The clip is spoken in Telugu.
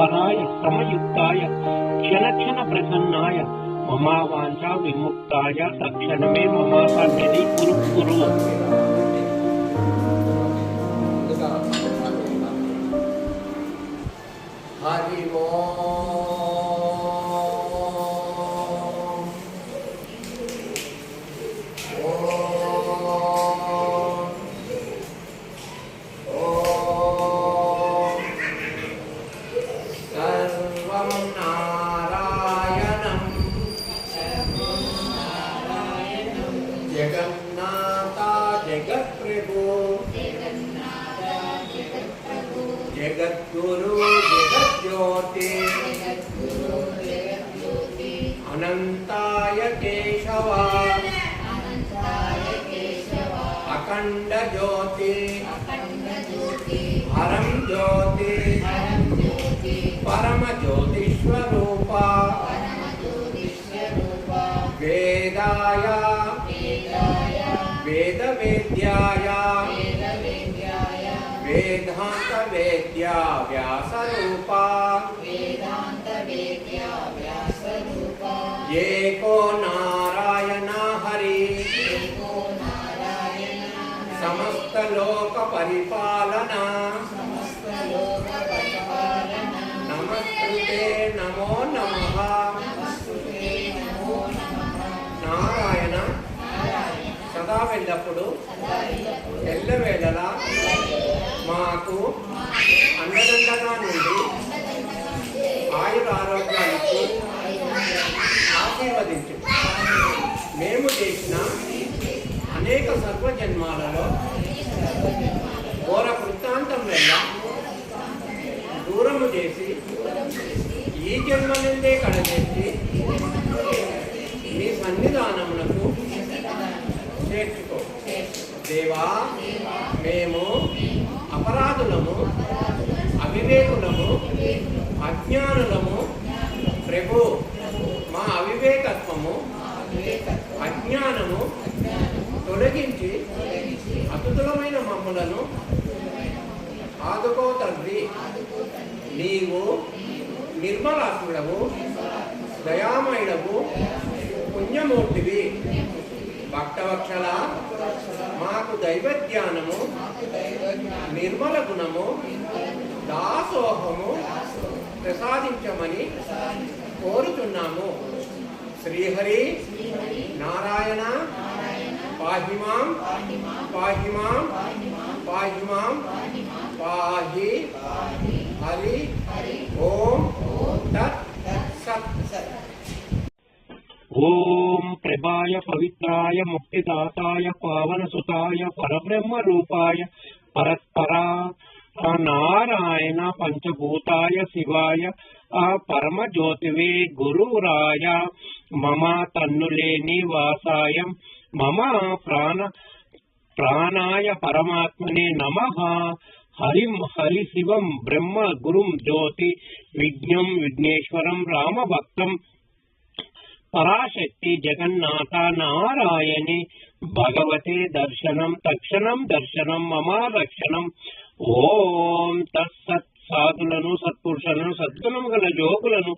పరాయ సమయుక్తాయ క్షణ క్షణ ప్రసన్నాయ మమా వాంఛా విముక్తాయ తక్షణమే మమా సన్నిధి కురు కురు. హరి जगन्नाथ जगत्प्रभु जगद्गुरु जगज्योति अनंताय केशव अखंड ज्योति हरम ज्योति परम ज्योतिस्वरूप वेदाय वेद वेद्याय वेदांत वेद्या व्यासरूपा एको नारायण हरि समस्त लोक परिपालना नमस्ते नमो नमः नारायण సదా వెళ్ళప్పుడు ఎల్లవేళలా మాకు అండదండగా నుండి ఆయురారోగ్యాలకు ఆశీర్వదించు. మేము చేసిన అనేక సర్వజన్మాలలో ఘోర వృత్తాంతం వల్ల దూరము చేసి ఈ జన్మ నుండే కడచేసి మీ సన్నిధానమునకు చేర్చుకో దేవా. మేము అపరాధులము, అవివేకులము, అజ్ఞానులము. ప్రభు, మా అవివేకత్వము, అజ్ఞానము తొలగించి అతుతులమైన మమ్ములను ఆదుకో తండ్రి. నీవు నిర్మలాత్ముడవు, దయామయుడవు, పుణ్యమూర్తివి. భక్తవక్షల మాకు దైవ జ్ఞానము, నిర్మల గుణము, దాసోహము ప్రసాదించమని కోరుతున్నాము. శ్రీహరి నారాయణ పాహిమాం పాహిమాం పాహిమాం పాహి హరి ఓం తత్ సత్. ఓం ప్రభాయ పవిత్రాయ ముక్తిదాతాయ పావనసుతాయ పరబ్రహ్మ రూపాయ పరస్పరా నారాయణ పంచభూతాయ శివాయ ఆ పరమ జ్యోతివే గురురాయ మమ తన్నులేని వాసాయ మమ ప్రాణాయ పరమాత్మనే నమః. హరి శివం బ్రహ్మ గురుం జ్యోతి విజ్ఞం విఘ్నేశ్వరం రామభక్తం పరాశక్తి జగన్నాథ నారాయణి భగవతే దర్శనం తక్షణం దర్శనం మమ రక్షణం. ఓం తత్సత్. సాధులను, సత్పురుషులను, సద్గుణం గల యోగులను